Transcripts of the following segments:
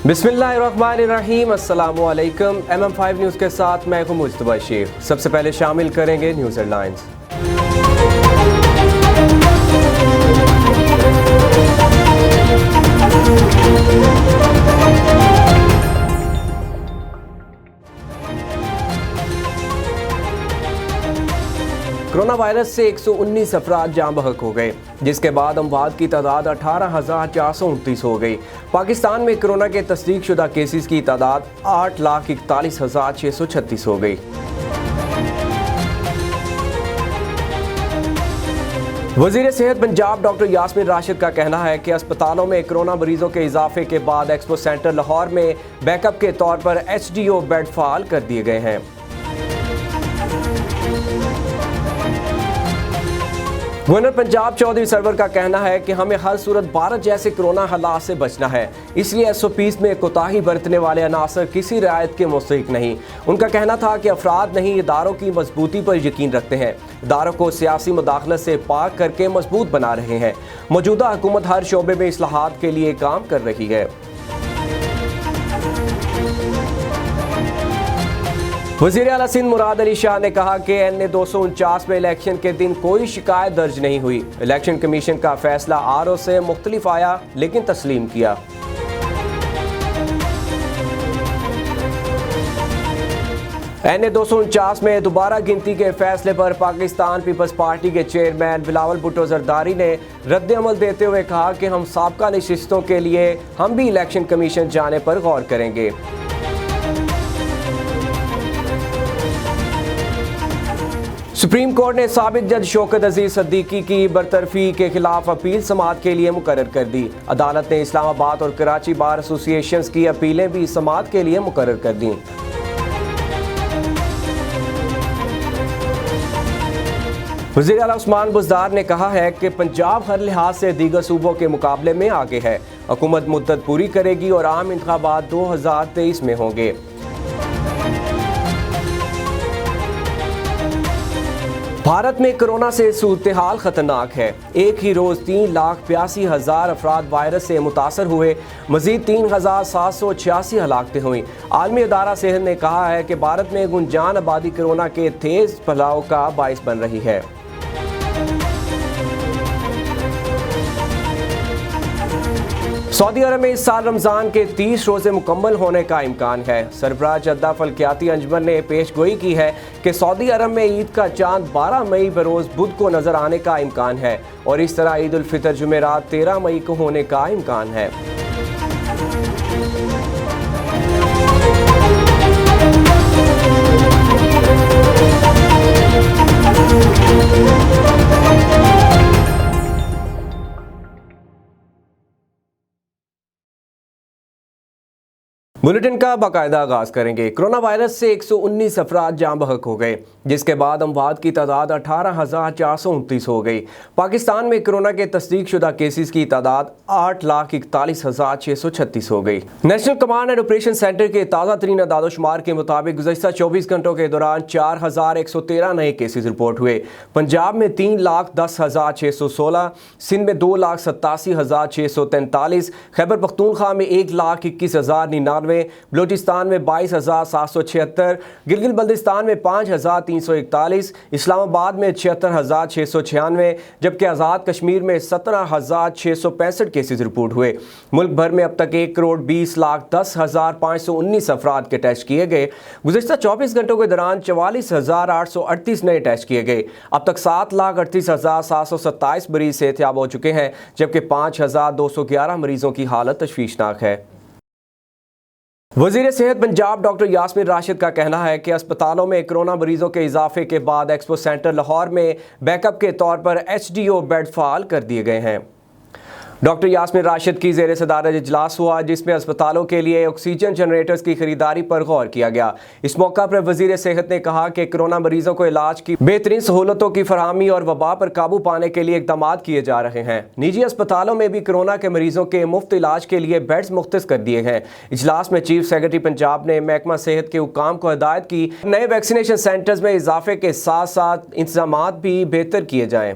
बिस्मिल्लाहिर्रहमानिर्रहीम, अस्सलामुअलैकुम। MM5 news के साथ मैं हूं मुस्तफा शेख। सबसे पहले शामिल करेंगे न्यूज़ हेडलाइंस। कोरोना वायरस से 119 अफराद जाँ बहक हो गए, जिसके बाद अमवात की तादाद 18,429 हो गई। पाकिस्तान में कोरोना के तस्दीक शुदा केसेस की तादाद 8,41,636 हो गई। वज़ीर सेहत पंजाब डॉक्टर यास्मीन राशिद का कहना है कि अस्पतालों में कोरोना मरीजों के इजाफे के बाद एक्सपो सेंटर लाहौर में बैकअप के तौर पर HDO बेड फाल कर दिए गए हैं। गवर्नर पंजाब चौधरी सरवर का कहना है कि हमें हर सूरत भारत जैसे कोरोना हालात से बचना है, इसलिए SOPs में कोताही बरतने वाले अनासर किसी रियायत के मुस्तहिक नहीं। उनका कहना था कि अफराद नहीं इदारों की मजबूती पर यकीन रखते हैं, इदारों को सियासी मुदाखलत से पाक करके मजबूत बना रहे हैं। मौजूदा हुकूमत हर शोबे में इस्लाहात के लिए काम कर रही है। वज़ीर आला सिंध मुराद अली शाह ने कहा कि NA 249 में इलेक्शन के दिन कोई शिकायत दर्ज नहीं हुई। इलेक्शन कमीशन का फैसला RO से मुख्तलिफ आया, लेकिन तस्लीम किया। NA 249 में दोबारा गिनती के फैसले पर पाकिस्तान पीपल्स पार्टी के चेयरमैन बिलावल भुट्टो जरदारी ने रद्द अमल देते हुए कहा कि हम साबका नशिस्तों के लिए हम भी इलेक्शन कमीशन जाने पर गौर करेंगे। सुप्रीम कोर्ट ने साबिक जज शौकत अजीज सिद्दीकी की बरतरफी के खिलाफ अपील समाअत के लिए मुकर्रर कर दी। अदालत ने इस्लामाबाद और कराची बार एसोसिएशन की अपीलें भी समाअत के लिए मुकर्रर कर दी। वज़ीर आला उस्मान बुज़दार ने कहा है कि पंजाब हर लिहाज से दीगर सूबों के मुकाबले में आगे है। हुकूमत मुद्दत पूरी करेगी और आम इंतखाबात 2023 में होंगे। भारत में कोरोना से सूरत हाल खतरनाक है। एक ही रोज 3,82,000 अफराद वायरस से मुतासर हुए, मजीद 3,786 हलाकतें हुई। आलमी अदारा सेहत ने कहा है कि भारत में गुंजान आबादी कोरोना के तेज फैलाव का बाइस बन रही है। सऊदी अरब में इस साल रमज़ान के 30 रोज़े मुकम्मल होने का इम्कान है। सरबराह जद्दा फल्कियाती अंजुमन ने पेशगोई की है कि सऊदी अरब में ईद का चांद 12 मई बरोज़ बुध को नज़र आने का इम्कान है और इस तरह ईद उल फितर जुमेरात 13 मई को होने का इम्कान है। बुलेटिन का बाकायदा आगाज करेंगे। कोरोना वायरस से 119 अफराद जाँ बहक हो गए, जिसके बाद अमवात की तादाद 18,429 हो गई। पाकिस्तान में कोरोना के तस्दीक शुदा केसेस की तादाद 8,41,636 हो गई। National command and operation centre के ताज़ा तरीन अदाद-ओ-शुमार के मुताबिक गुज़श्ता 24 घंटों के दौरान 4,113 नए केसेस रिपोर्ट हुए। पंजाब में 3,10,616, सिंध में 2,87,643, खैबर पख्तूनख्वा में 1,21,099, बलूचिस्तान में 22,776, गिलगित बल्तिस्तान में 5,341, इस्लामाबाद में 76,696, जबकि आज़ाद कश्मीर में 17,665 केसेस रिपोर्ट हुए। मुल्क भर में अब तक 1,20,10,519 अफराद के टेस्ट किए गए। गुज़श्ता 24 घंटों के दौरान 44,838 नए टेस्ट किए गए। अब तक 7,38,727 मरीज सेहतयाब हो चुके हैं, जबकि 5,211 मरीजों की हालत तशवीशनाक है। वज़ीर सेहत पंजाब डॉक्टर यास्मीन राशिद का कहना है कि अस्पतालों में कोरोना मरीजों के इजाफे के बाद एक्सपो सेंटर लाहौर में बैकअप के तौर पर HDO बेड फाल कर दिए गए हैं। डॉक्टर यास्मीन राशिद की ज़ेर सदारत इजलास हुआ, जिसमें अस्पतालों के लिए ऑक्सीजन जनरेटर्स की खरीदारी पर गौर किया गया। इस मौका पर वज़ीर सेहत ने कहा कि कोरोना मरीजों को इलाज की बेहतरीन सहूलतों की फराहमी और वबा पर काबू पाने के लिए इक़दाम किए जा रहे हैं। निजी अस्पतालों में भी कोरोना के मरीजों के मुफ्त इलाज के लिए बेड्स मुख्तस कर दिए हैं। इजलास में चीफ सेक्रेटरी पंजाब ने महकमा सेहत के हुकाम को हिदायत की नए वैक्सीनेशन सेंटर्स में इजाफे के साथ साथ इंतजाम भी बेहतर किए जाएँ।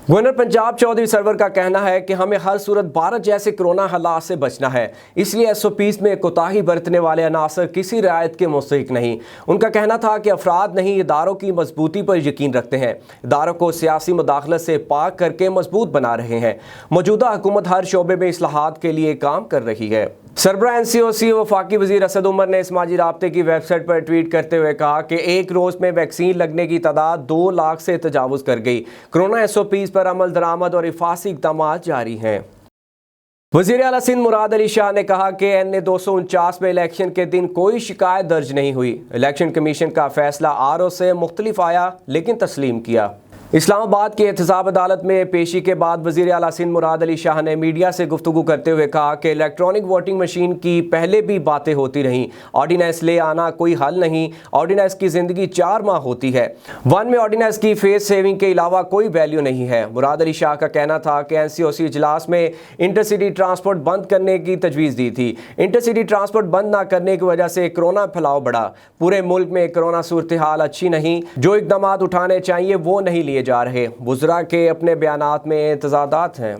गवर्नर पंजाब चौधरी सरवर का कहना है कि हमें हर सूरत भारत जैसे कोरोना हालात से बचना है, इसलिए SOPs में कोताही बरतने वाले अनासर किसी रियायत के मुस्तहिक नहीं। उनका कहना था कि अफराद नहीं इदारों की मजबूती पर यकीन रखते हैं, इदारों को सियासी मुदाखलत से पाक करके मजबूत बना रहे हैं। मौजूदा हुकूमत हर शोबे में इस्लाहात के लिए काम कर रही है। सरबराह NCOC वफाकी वजीर असद उमर ने समाजी राब्ते की वेबसाइट पर ट्वीट करते हुए कहा कि एक रोज़ में वैक्सीन लगने की तादाद 2 लाख से तजावुज़ कर गई। कोरोना SOPs पर अमल दरामद और हिफाजी इक़दाम जारी हैं। वज़ीर आला सिंध मुराद अली शाह ने कहा कि NA 249 में इलेक्शन के दिन कोई शिकायत दर्ज नहीं हुई। इलेक्शन कमीशन का फैसला RO से मुख्तलिफ आया लेकिन तस्लीम किया। इस्लामाबाद की एहतसाब अदालत में पेशी के बाद वज़ीर आला सिंध मुराद अली शाह ने मीडिया से गुफ्तगू करते हुए कहा कि इलेक्ट्रॉनिक वोटिंग मशीन की पहले भी बातें होती रहीं, ऑर्डिनेंस ले आना कोई हल नहीं। ऑर्डिनेंस की ज़िंदगी 4 माह होती है। 1 में ऑर्डिनेंस की फेस सेविंग के अलावा कोई वैल्यू नहीं है। मुराद अली शाह का कहना था कि NCOC इजलास में इंटरसिटी ट्रांसपोर्ट बंद करने की तजवीज़ दी थी। इंटरसिटी ट्रांसपोर्ट बंद ना करने की वजह से कोरोना फैलाव बढ़ा। पूरे मुल्क में कोरोना सूरत हाल अच्छी नहीं, जो इकदाम उठाने चाहिए वो नहीं लिए जा रहे। वुज़रा के अपने बयानात में तजादात हैं।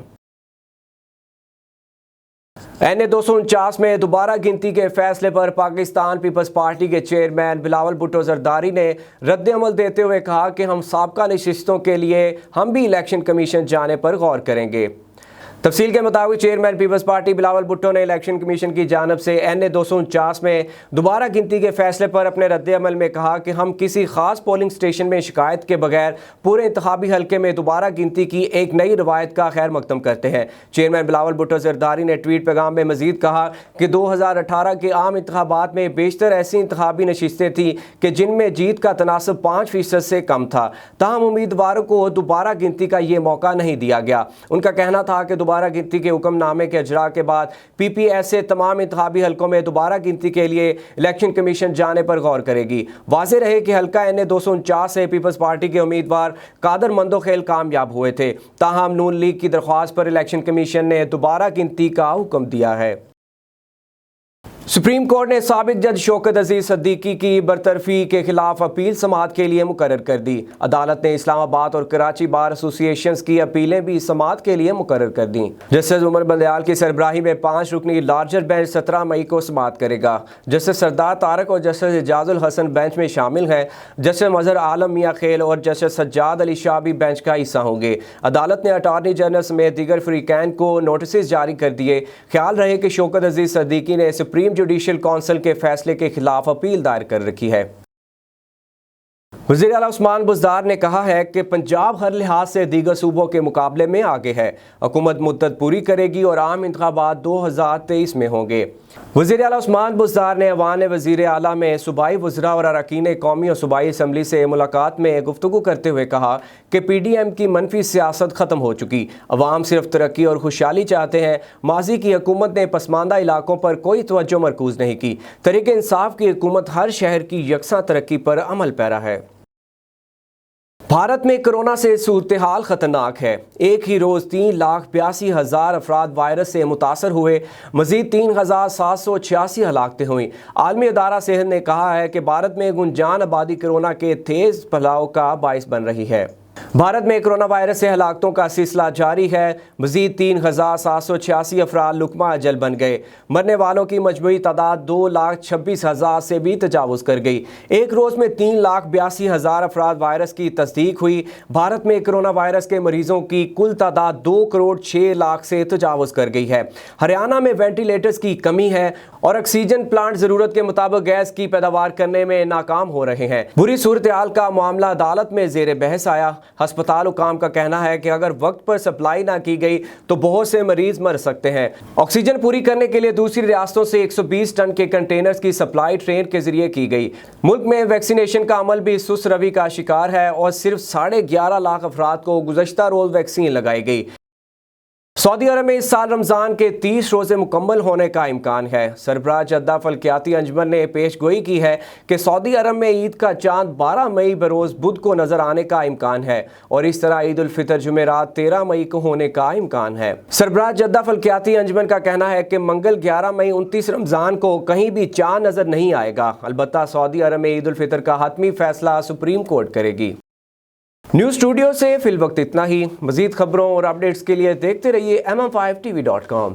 NA 249 में दोबारा गिनती के फैसले पर पाकिस्तान पीपल्स पार्टी के चेयरमैन बिलावल भुट्टो जरदारी ने रद्द अमल देते हुए कहा कि हम साबका नशिस्तों के लिए हम भी इलेक्शन कमीशन जाने पर गौर करेंगे। तफसील के मुताबिक चेयरमैन पीपल्स पार्टी बिलावल भुट्टो ने इलेक्शन कमीशन की जानिब से NA 249 में दोबारा गिनती के फैसले पर अपने रद्द अमल में कहा कि हम किसी खास पोलिंग स्टेशन में शिकायत के बगैर पूरे इंतखाबी हल्के में दोबारा गिनती की एक नई रवायत का खैर मकदम करते हैं। चेयरमैन बिलावल भुट्टो जरदारी ने ट्वीट पैगाम में मजीद कहा कि 2018 के आम इंतखाबात में बेशतर ऐसी इंतखाबी नशिस्तें थी कि जिनमें जीत का तनासब 5% से कम था, ताहम उम्मीदवारों को दोबारा गिनती का ये मौका नहीं दिया गया। उनका कहना था कि दोबारा गिनती के हुक्मनामे के अजरा के बाद PPS से तमाम इंतखाबी हलकों में दोबारा गिनती के लिए इलेक्शन कमीशन जाने पर गौर करेगी। वाज़ेह रहे कि हल्का NA 249 से पीपल्स पार्टी के उम्मीदवार कादर मंदोखेल कामयाब हुए थे, ताहम नून लीग की दरख्वास्त पर इलेक्शन कमीशन ने दोबारा गिनती का हुक्म दिया है। सुप्रीम कोर्ट ने साबिक जज शौकत अजीज सिद्दीकी की बरतरफी के खिलाफ अपील समाअत के लिए मुकर्रर कर दी। अदालत ने इस्लामाबाद और कराची बार एसोसिएशंस की अपीलें भी समाअत के लिए मुकर्रर कर दी। जस्टिस उमर बंदयाल की सरबराही में 5 रुकनी लार्जर बेंच 17 मई को समाअत करेगा। जस्टिस सरदार तारक और जस्टिस इजाजुल हसन बेंच में शामिल हैं। जस्टिस मजहर आलम मियाँ खेल और जस्टिस सज्जाद अली शाह भी बेंच का हिस्सा होंगे। अदालत ने अटॉर्नी जनरल समेत दीगर फरीकैन को नोटिस जारी कर दिए। ख्याल रहे कि शौकत अजीज सिद्दीकी ने सुप्रीम जुडिशल काउंसिल के फैसले के खिलाफ अपील दायर कर रखी है। वज़ीर आला उस्मान बुज़दार ने कहा है कि पंजाब हर लिहाज से दीगर सूबों के मुकाबले में आगे है। हुकूमत मुद्दत पूरी करेगी और आम इंतखाबात 2023 में होंगे। वज़ीर आला उस्मान बुज़दार ने ऐवान वज़ीर आला में सूबाई वज़रा और अरकान कौमी और सूबाई असम्बली से मुलाकात में गुफ्तगू करते हुए कहा कि PDM की मनफी सियासत ख़त्म हो चुकी। अवाम सिर्फ तरक्की और खुशहाली चाहते हैं। माजी की हुकूमत ने पसमानदा इलाकों पर कोई तवज्जो मरकूज़ नहीं की। तहरीक इंसाफ की हुकूमत हर शहर की यकसा तरक्की पर अमल पैरा है। भारत में कोरोना से सूरत हाल खतरनाक है। एक ही रोज़ 3,82,000 अफराद वायरस से मुतासर हुए। मजीद 3,786 हलाकतें हुई। आलमी अदारा सेहत ने कहा है कि भारत में गुंजान आबादी कोरोना के तेज़ फैलाव का बाइस बन रही है। भारत में कोरोना वायरस से हलाकतों का सिलसिला जारी है। मजीद 3,786 अफराद लुकमा अजल बन गए। मरने वालों की मजमूई तादाद 2,26,000 से भी तजावुज़ कर गई। एक रोज़ में 3,82,000 अफराद वायरस की तस्दीक हुई। भारत में कोरोना वायरस के मरीजों की कुल तादाद 2,06,00,000 से तजावुज़ कर गई है। हरियाणा में वेंटिलेटर्स की कमी है और ऑक्सीजन प्लांट ज़रूरत के मुताबिक गैस की पैदावार करने में नाकाम हो रहे हैं। बुरी सूरत हाल का मामला अदालत में ज़ेर बहस आया। अस्पताल हुकाम का कहना है कि अगर वक्त पर सप्लाई ना की गई तो बहुत से मरीज मर सकते हैं। ऑक्सीजन पूरी करने के लिए दूसरी रियासतों से 120 टन के कंटेनर्स की सप्लाई ट्रेन के जरिए की गई। मुल्क में वैक्सीनेशन का अमल भी सुस्त रवि का शिकार है और सिर्फ 11.5 लाख अफराद को गुज़श्ता रोज़ वैक्सीन लगाई गई। सऊदी अरब में इस साल रमज़ान के 30 रोज़े मुकम्मल होने का इम्कान है। सरबराह जद्दा फलकियाती अंजुमन ने पेश गोई की है कि सऊदी अरब में ईद का चांद 12 मई बरोज़ बुध को नज़र आने का इम्कान है और इस तरह ईद उल फितर जुमेरात 13 मई को होने का इम्कान है। सरबराह जद्दा फलकियाती अंजुमन का कहना है कि मंगल 11 मई 29 रमज़ान को कहीं भी चांद नज़र नहीं आएगा। अलबत्ता सऊदी अरब में ईद उल फितर का हतमी फैसला सुप्रीम कोर्ट करेगी। न्यूज़ स्टूडियो से फिल वक्त इतना ही। मज़ीद खबरों और अपडेट्स के लिए देखते रहिए mm5tv.com।